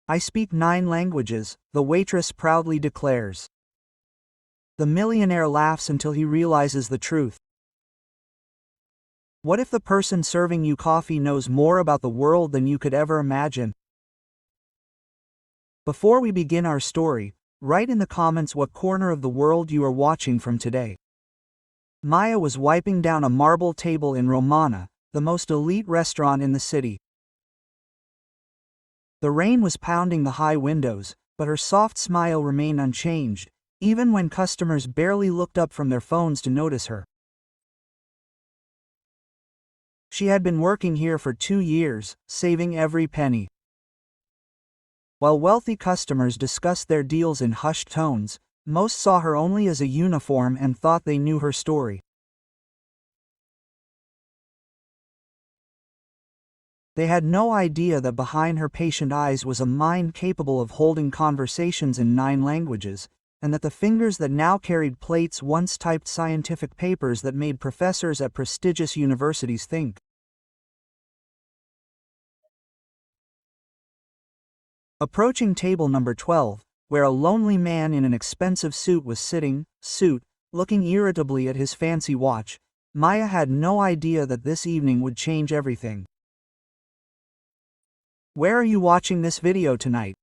I speak 9 languages, the waitress proudly declares. The millionaire laughs until he realizes the truth. What if the person serving you coffee knows more about the world than you could ever imagine? Before we begin our story, write in the comments what corner of the world you are watching from today. Maya was wiping down a marble table in Romana, the most elite restaurant in the city. The rain was pounding the high windows, but her soft smile remained unchanged, even when customers barely looked up from their phones to notice her. She had been working here for 2 years, saving every penny. While wealthy customers discussed their deals in hushed tones, most saw her only as a uniform and thought they knew her story. They had no idea that behind her patient eyes was a mind capable of holding conversations in 9 languages, and that the fingers that now carried plates once typed scientific papers that made professors at prestigious universities think. Approaching table number 12, where a lonely man in an expensive suit was sitting, looking irritably at his fancy watch, Maya had no idea that this evening would change everything. Where are you watching this video tonight?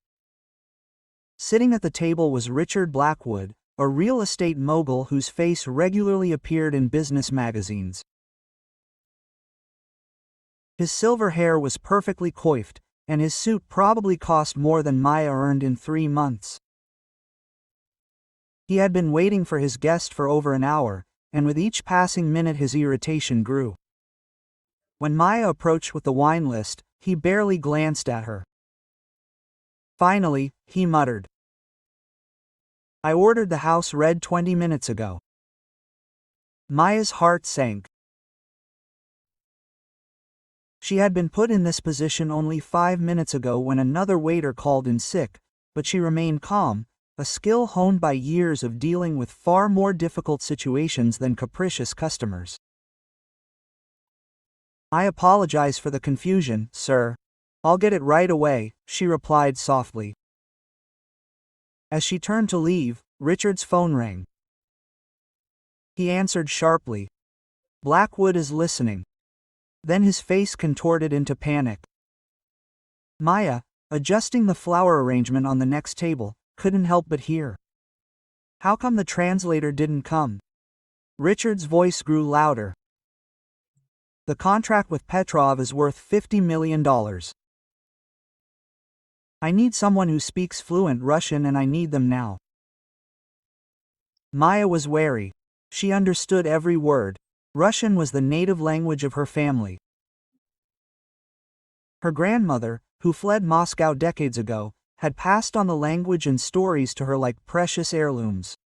Sitting at the table was Richard Blackwood, a real estate mogul whose face regularly appeared in business magazines. His silver hair was perfectly coiffed, and his suit probably cost more than Maya earned in 3 months. He had been waiting for his guest for over an hour, and with each passing minute his irritation grew. When Maya approached with the wine list, he barely glanced at her. Finally, he muttered, "I ordered the house red 20 minutes ago." Maya's heart sank. She had been put in this position only 5 minutes ago when another waiter called in sick, but she remained calm, a skill honed by years of dealing with far more difficult situations than capricious customers. "I apologize for the confusion, sir. I'll get it right away," she replied softly. As she turned to leave, Richard's phone rang. He answered sharply. "Blackwood is listening." Then his face contorted into panic. Maya, adjusting the flower arrangement on the next table, couldn't help but hear. "How come the translator didn't come?" Richard's voice grew louder. "The contract with Petrov is worth $50 million. I need someone who speaks fluent Russian and I need them now." Maya was wary. She understood every word. Russian was the native language of her family. Her grandmother, who fled Moscow decades ago, had passed on the language and stories to her like precious heirlooms.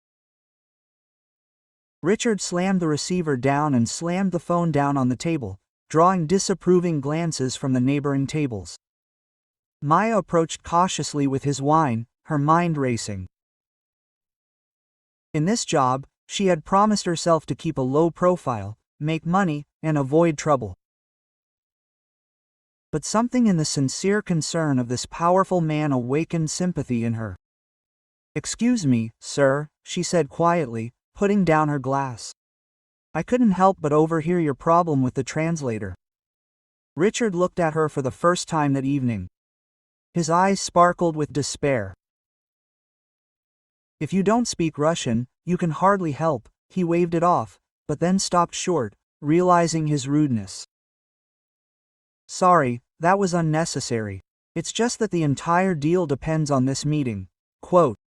Richard slammed the receiver down and slammed the phone down on the table, drawing disapproving glances from the neighboring tables. Maya approached cautiously with his wine, her mind racing. In this job, she had promised herself to keep a low profile, make money, and avoid trouble. But something in the sincere concern of this powerful man awakened sympathy in her. "Excuse me, sir," she said quietly, putting down her glass. "I couldn't help but overhear your problem with the translator." Richard looked at her for the first time that evening. His eyes sparkled with despair. "If you don't speak Russian, you can hardly help," he waved it off, but then stopped short, realizing his rudeness. "Sorry, that was unnecessary. It's just that the entire deal depends on this meeting." Quote.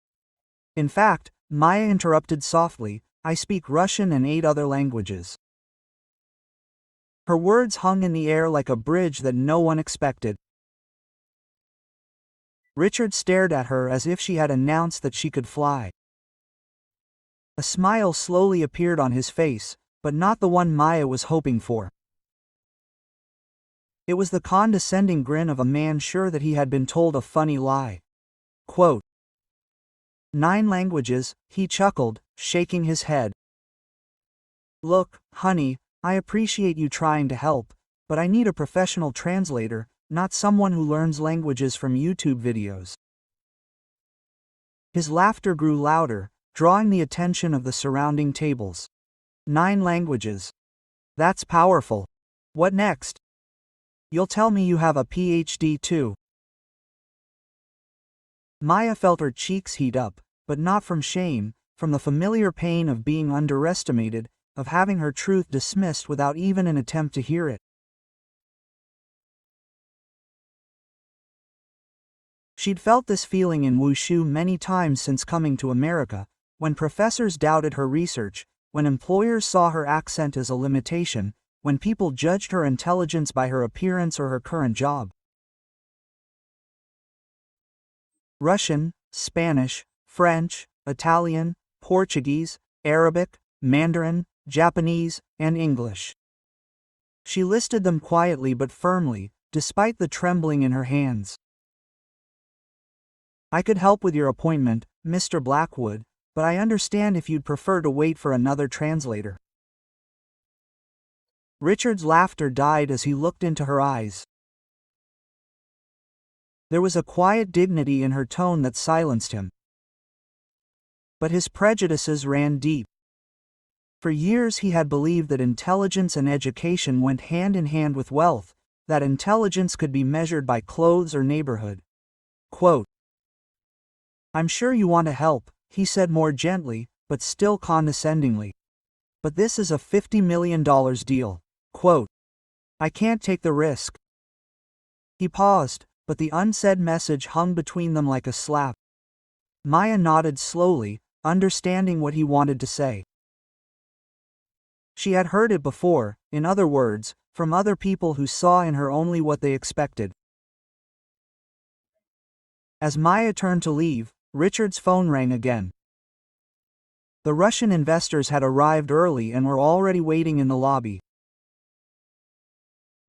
"In fact," Maya interrupted softly, "I speak Russian and 8 other languages." Her words hung in the air like a bridge that no one expected. Richard stared at her as if she had announced that she could fly. A smile slowly appeared on his face, but not the one Maya was hoping for. It was the condescending grin of a man sure that he had been told a funny lie. Quote. 9 languages, he chuckled, shaking his head. "Look, honey, I appreciate you trying to help, but I need a professional translator, not someone who learns languages from YouTube videos. His laughter grew louder, drawing the attention of the surrounding tables. 9 languages. That's powerful. What next? You'll tell me you have a PhD too. Maya felt her cheeks heat up, but not from shame, from the familiar pain of being underestimated, of having her truth dismissed without even an attempt to hear it. She'd felt this feeling in Wushu many times since coming to America, when professors doubted her research, when employers saw her accent as a limitation, when people judged her intelligence by her appearance or her current job. Russian, Spanish, French, Italian, Portuguese, Arabic, Mandarin, Japanese, and English. She listed them quietly but firmly, despite the trembling in her hands. I could help with your appointment, Mr. Blackwood, but I understand if you'd prefer to wait for another translator. Richard's laughter died as he looked into her eyes. There was a quiet dignity in her tone that silenced him. But his prejudices ran deep. For years he had believed that intelligence and education went hand in hand with wealth, that intelligence could be measured by clothes or neighborhood. Quote, I'm sure you want to help, he said more gently, but still condescendingly. But this is a $50 million deal. Quote, I can't take the risk. He paused, but the unsaid message hung between them like a slap. Maya nodded slowly, understanding what he wanted to say. She had heard it before, in other words, from other people who saw in her only what they expected. As Maya turned to leave, Richard's phone rang again. The Russian investors had arrived early and were already waiting in the lobby.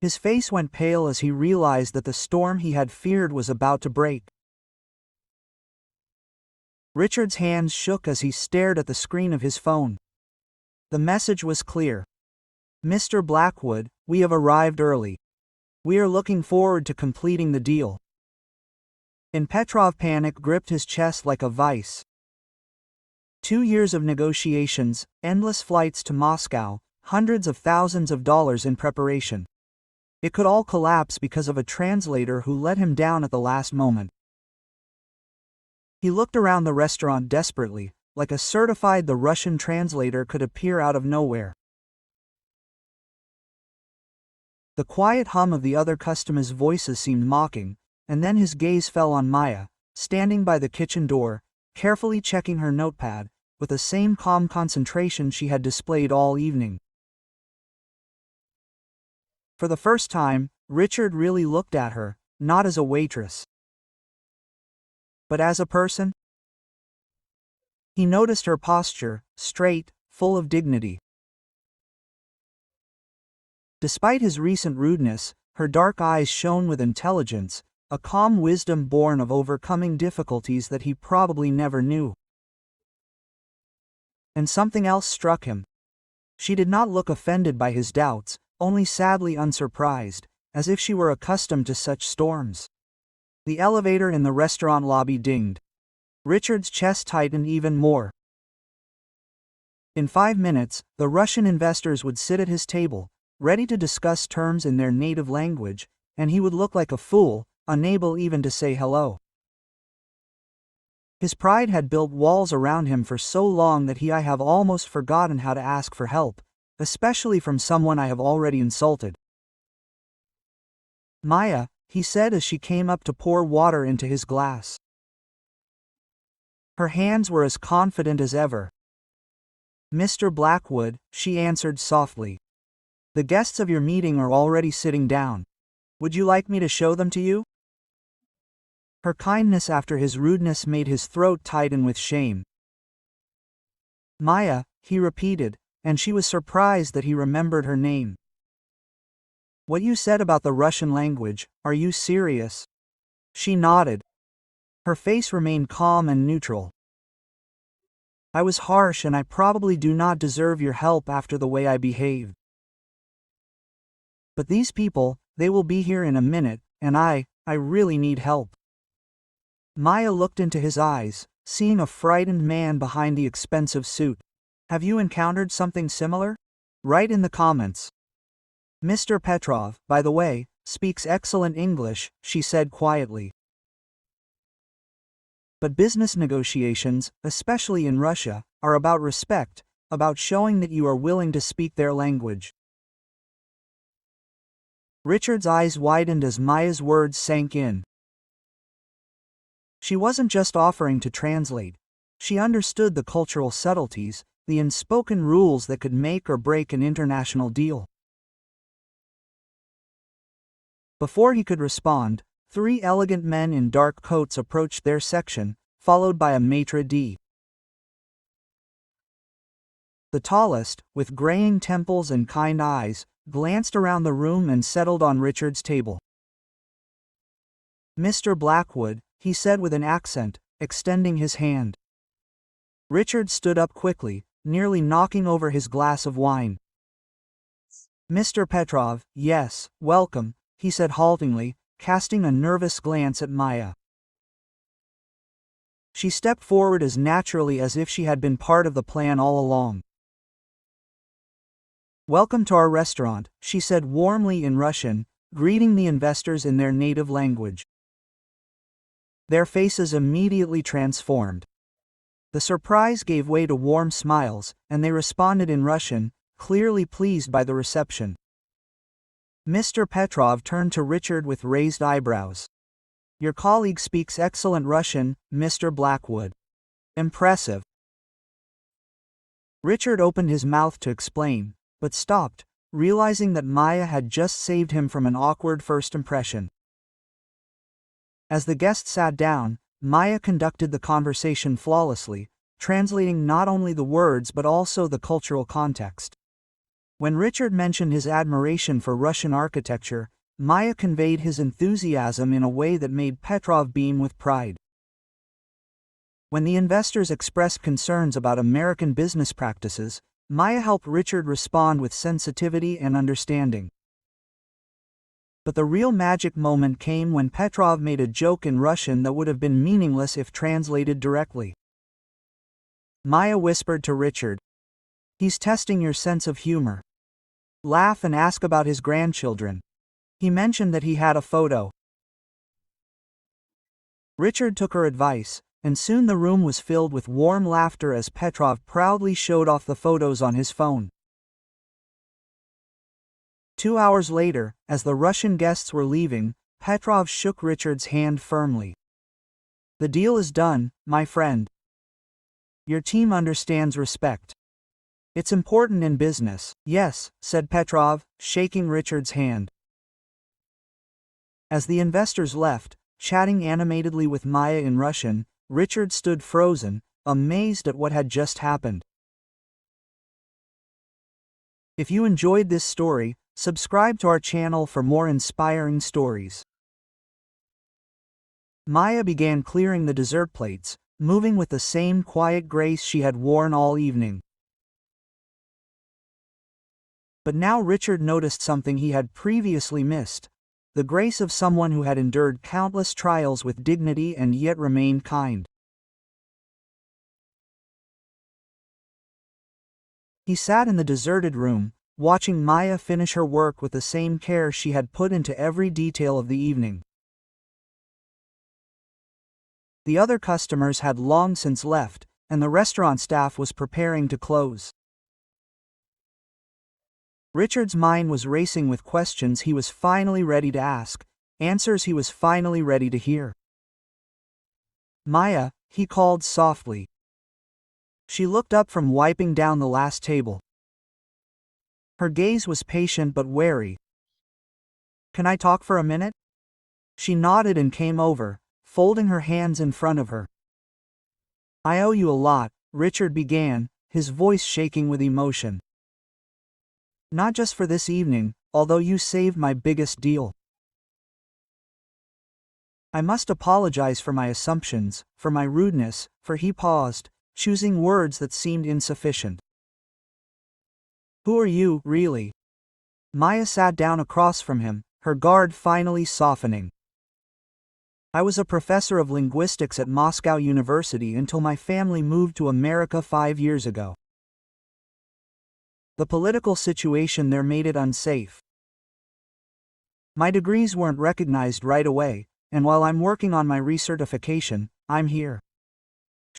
His face went pale as he realized that the storm he had feared was about to break. Richard's hands shook as he stared at the screen of his phone. The message was clear. Mr. Blackwood, we have arrived early. We are looking forward to completing the deal. And Petrov panic gripped his chest like a vice. 2 years of negotiations, endless flights to Moscow, hundreds of thousands of dollars in preparation. It could all collapse because of a translator who let him down at the last moment. He looked around the restaurant desperately, like a certified the Russian translator could appear out of nowhere. The quiet hum of the other customers' voices seemed mocking, and then his gaze fell on Maya, standing by the kitchen door, carefully checking her notepad, with the same calm concentration she had displayed all evening. For the first time, Richard really looked at her, not as a waitress, but as a person. He noticed her posture, straight, full of dignity. Despite his recent rudeness, her dark eyes shone with intelligence, a calm wisdom born of overcoming difficulties that he probably never knew. And something else struck him. She did not look offended by his doubts, only sadly unsurprised, as if she were accustomed to such storms. The elevator in the restaurant lobby dinged. Richard's chest tightened even more. In 5 minutes, the Russian investors would sit at his table, ready to discuss terms in their native language, and he would look like a fool, unable even to say hello. His pride had built walls around him for so long that I have almost forgotten how to ask for help, especially from someone I have already insulted. Maya, he said as she came up to pour water into his glass. Her hands were as confident as ever. Mr. Blackwood, she answered softly. The guests of your meeting are already sitting down. Would you like me to show them to you? Her kindness after his rudeness made his throat tighten with shame. Maya, he repeated, and she was surprised that he remembered her name. What you said about the Russian language, are you serious? She nodded. Her face remained calm and neutral. I was harsh and I probably do not deserve your help after the way I behaved. But these people, they will be here in a minute, and I really need help." Maya looked into his eyes, seeing a frightened man behind the expensive suit. "Have you encountered something similar? Write in the comments." "Mr. Petrov, by the way, speaks excellent English," she said quietly. But business negotiations, especially in Russia, are about respect, about showing that you are willing to speak their language. Richard's eyes widened as Maya's words sank in. She wasn't just offering to translate. She understood the cultural subtleties, the unspoken rules that could make or break an international deal. Before he could respond, 3 elegant men in dark coats approached their section, followed by a maitre d'. The tallest, with graying temples and kind eyes, glanced around the room and settled on Richard's table. "Mr. Blackwood," he said with an accent, extending his hand. Richard stood up quickly, nearly knocking over his glass of wine. "Mr. Petrov, yes, welcome," he said haltingly, casting a nervous glance at Maya. She stepped forward as naturally as if she had been part of the plan all along. "Welcome to our restaurant," she said warmly in Russian, greeting the investors in their native language. Their faces immediately transformed. The surprise gave way to warm smiles, and they responded in Russian, clearly pleased by the reception. Mr. Petrov turned to Richard with raised eyebrows. "Your colleague speaks excellent Russian, Mr. Blackwood. Impressive." Richard opened his mouth to explain, but stopped, realizing that Maya had just saved him from an awkward first impression. As the guests sat down, Maya conducted the conversation flawlessly, translating not only the words but also the cultural context. When Richard mentioned his admiration for Russian architecture, Maya conveyed his enthusiasm in a way that made Petrov beam with pride. When the investors expressed concerns about American business practices, Maya helped Richard respond with sensitivity and understanding. But the real magic moment came when Petrov made a joke in Russian that would have been meaningless if translated directly. Maya whispered to Richard, "He's testing your sense of humor. Laugh and ask about his grandchildren. He mentioned that he had a photo." Richard took her advice, and soon the room was filled with warm laughter as Petrov proudly showed off the photos on his phone. 2 hours later, as the Russian guests were leaving, Petrov shook Richard's hand firmly. "The deal is done, my friend. Your team understands respect. It's important in business." "Yes," said Petrov, shaking Richard's hand. As the investors left, chatting animatedly with Maya in Russian, Richard stood frozen, amazed at what had just happened. If you enjoyed this story, subscribe to our channel for more inspiring stories. Maya began clearing the dessert plates, moving with the same quiet grace she had worn all evening. But now Richard noticed something he had previously missed: the grace of someone who had endured countless trials with dignity and yet remained kind. He sat in the deserted room, watching Maya finish her work with the same care she had put into every detail of the evening. The other customers had long since left, and the restaurant staff was preparing to close. Richard's mind was racing with questions he was finally ready to ask, answers he was finally ready to hear. "Maya," he called softly. She looked up from wiping down the last table. Her gaze was patient but wary. "Can I talk for a minute?" She nodded and came over, folding her hands in front of her. "I owe you a lot," Richard began, his voice shaking with emotion. "Not just for this evening, although you saved my biggest deal. I must apologize for my assumptions, for my rudeness," for he paused, choosing words that seemed insufficient. "Who are you, really?" Maya sat down across from him, her guard finally softening. I was a professor of linguistics at Moscow University until my family moved to America 5 years ago. The political situation there made it unsafe. My degrees weren't recognized right away, and while I'm working on my recertification, I'm here.